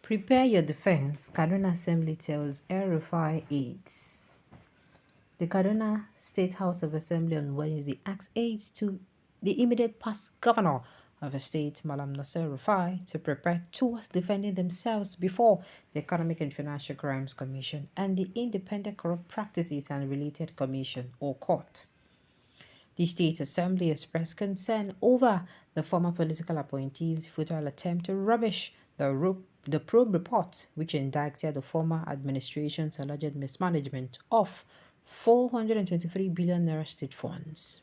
Prepare your defense, Kaduna Assembly tells Elrufai aides. The Kaduna State House of Assembly on Wednesday asked aides to the immediate past governor of the state, Malam Nasser Rufai, to prepare towards defending themselves before the Economic and Financial Crimes Commission and the Independent Corrupt Practices and Related Commission, or court. The State Assembly expressed concern over the former political appointee's futile attempt to rubbish the probe report, which indicted the former administration's alleged mismanagement of 423 billion naira state funds.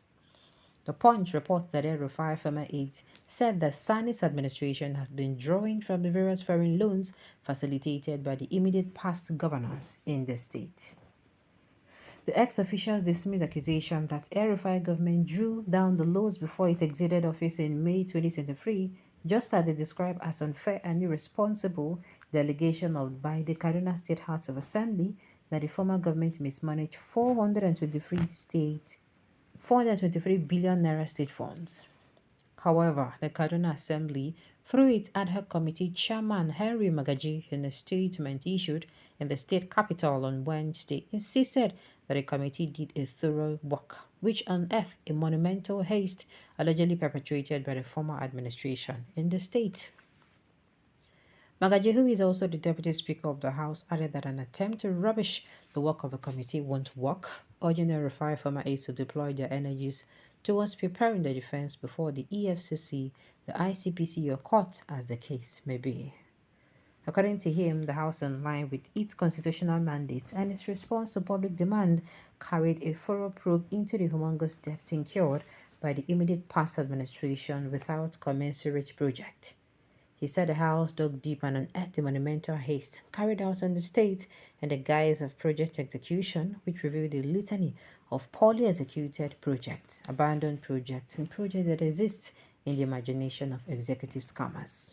The Punch reports that Elrufai former aides said that Sani's administration has been drawing from the various foreign loans facilitated by the immediate past governors in the state. The ex-officials dismissed accusation that Elrufai government drew down the loans before it exited office in May 2023, just as they described as unfair and irresponsible the allegation by the Kaduna State House of Assembly that the former government mismanaged 423 billion naira state funds. However, the Kaduna Assembly, through its ad hoc committee chairman Henry Magaji, in a statement issued in the state capital on Wednesday, insisted that the committee did a thorough work, which unearthed a monumental haste allegedly perpetrated by the former administration in the state. Magaji, who is also the Deputy Speaker of the House, added that an attempt to rubbish the work of the committee won't work, urging the Elrufai former aides to deploy their energies towards preparing the defense before the EFCC, the ICPC, or court, as the case may be. According to him, the House, in line with its constitutional mandates and its response to public demand, carried a thorough probe into the humongous debt incurred by the immediate past administration without commensurate project. He said the House dug deep and unearthed the monumental haste carried out on the state in the guise of project execution, which revealed a litany of poorly executed projects, abandoned projects, and projects that exist in the imagination of executive scammers.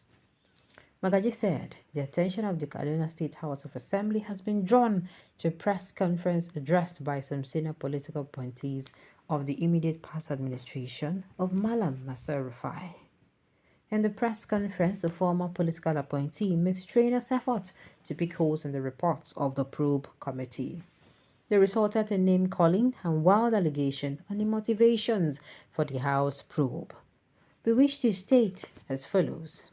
Magaji said the attention of the Kaduna State House of Assembly has been drawn to a press conference addressed by some senior political appointees of the immediate past administration of Malam Nasser Rufai. In the press conference, the former political appointee made strenuous effort to pick holes in the reports of the probe committee. They resulted in name-calling and wild allegations on the motivations for the House probe. We wish to state as follows.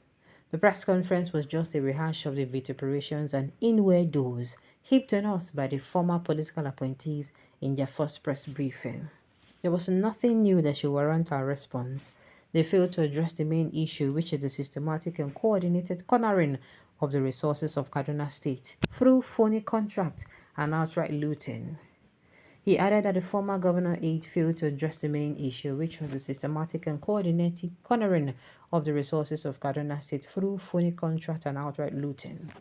The press conference was just a rehash of the vituperations and innuendos heaped on us by the former political appointees in their first press briefing. There was nothing new that should warrant our response. They failed to address the main issue, which is the systematic and coordinated cornering of the resources of Kaduna State through phony contracts and outright looting. He added that the former governor aide failed to address the main issue, which was the systematic and coordinated cornering of the resources of Kaduna State through phony contract and outright looting.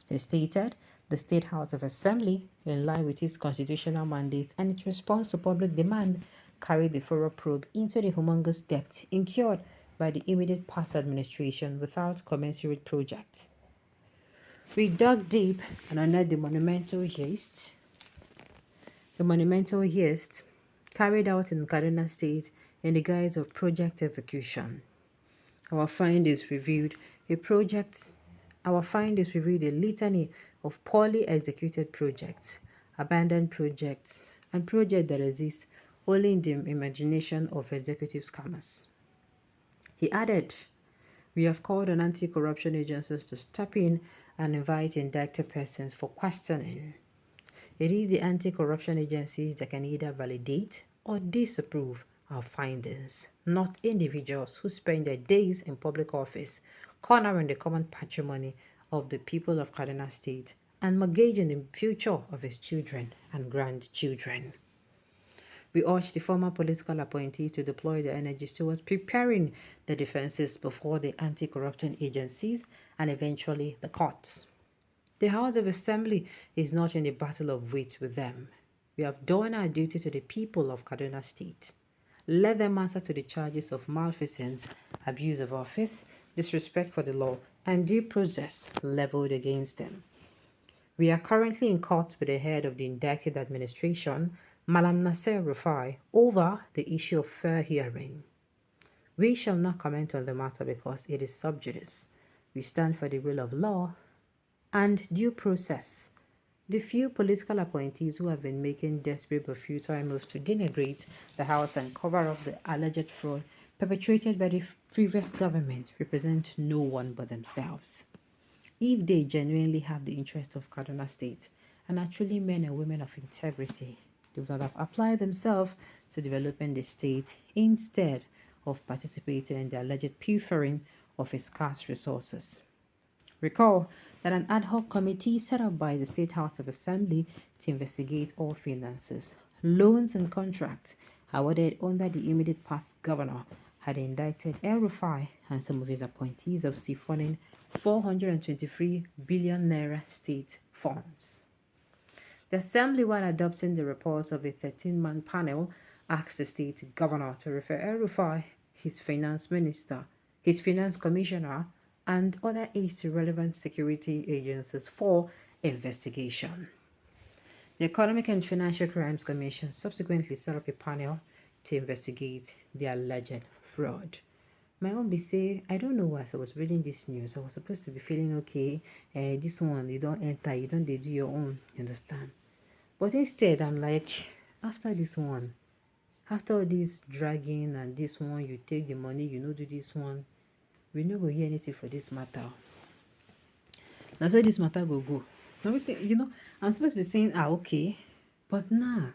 He stated the State House of Assembly, in line with its constitutional mandate and its response to public demand, carried the thorough probe into the humongous debt incurred by the immediate past administration without commensurate project. We dug deep and unearthed the monumental haste carried out in Kaduna State in the guise of project execution. Our findings revealed a litany of poorly executed projects, abandoned projects, and projects that exist only in the imagination of executive scammers. He added, we have called on anti-corruption agencies to step in and invite indicted persons for questioning. It is the anti-corruption agencies that can either validate or disapprove our findings, not individuals who spend their days in public office cornering the common patrimony of the people of Kaduna State and mortgaging the future of its children and grandchildren. We urge the former political appointee to deploy their energies towards preparing the defenses before the anti-corruption agencies and eventually the courts. The House of Assembly is not in a battle of wits with them. We have done our duty to the people of Kaduna State. Let them answer to the charges of malfeasance, abuse of office, disrespect for the law, and due process leveled against them. We are currently in court with the head of the indicted administration, Malam Nasser Rufai, over the issue of fair hearing. We shall not comment on the matter because it is sub judice. We stand for the rule of law and due process. The few political appointees who have been making desperate but futile moves to denigrate the House and cover up the alleged fraud perpetrated by the previous government represent no one but themselves. If they genuinely have the interest of Kaduna State and are truly men and women of integrity, they would have applied themselves to developing the state instead of participating in the alleged pilfering of its scarce resources. Recall that an ad hoc committee set up by the State House of Assembly to investigate all finances, loans, and contracts awarded under the immediate past governor had indicted Elrufai and some of his appointees of siphoning 423 billion naira state funds. The Assembly, while adopting the report of a 13-man panel, asked the state governor to refer El-Rufai, his finance minister, his finance commissioner, and other aides to relevant security agencies for investigation. The Economic and Financial Crimes Commission subsequently set up a panel to investigate the alleged fraud. My own be say, I don't know why as I was reading this news. I was supposed to be feeling okay. This one, you don't enter, you don't do your own, you understand? But instead, I'm like, after this one, after all this dragging and this one, you take the money, you know, do this one, we no go hear anything for this matter. Now, so this matter go. Now we say, I'm supposed to be saying, okay, but nah,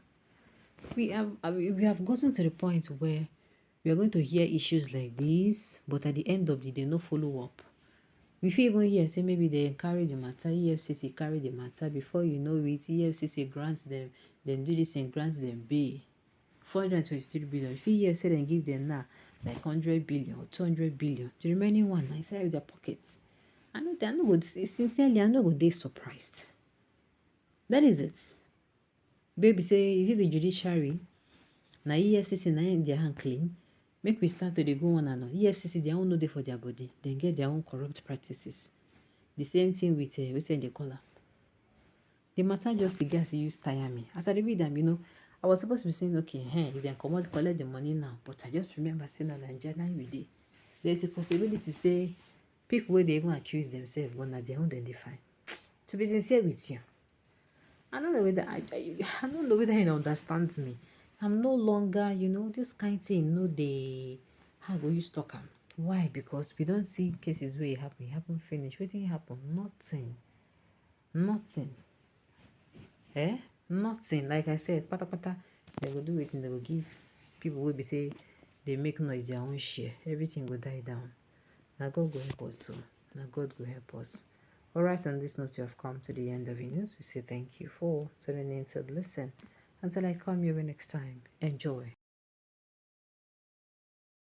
we have gotten to the point where we are going to hear issues like this, but at the end of the day, no follow up. We feel even hear say maybe they carry the matter, EFCC carry the matter, before you know it, EFCC grants them, then do this and grants them bail. 423 billion. If you hear say then give them now like 100 billion or 200 billion, the remaining one inside their pockets. I know they are not good. Sincerely, I know they surprised. That is it. Baby say, is it the judiciary? Now EFCC now in their hand clean. Make we start to go on and on. EFCC, they don't know they for their body. They get their own corrupt practices. The same thing with what's in the color. The matter just the gas use tire me. As I read them, I was supposed to be saying, okay, hey, you can come out collect the money now. But I just remember saying that Nigeria every day. There's a possibility to say people where they even accuse themselves when they don't identify. To be sincere with you, I don't know whether I don't know whether he understands me. I'm no longer, this kind of thing, how will you stalk him? Why? Because we don't see cases where it happen finish. What didn't happen? Nothing. Nothing. Like I said, pata, they will do it and they will give people will be say they make noise their own share. Everything will die down. Now God will help us so. Now God will help us. Alright, on this note, you have come to the end of the news. We say thank you for tuning in to listen. Until I come your way next time, enjoy.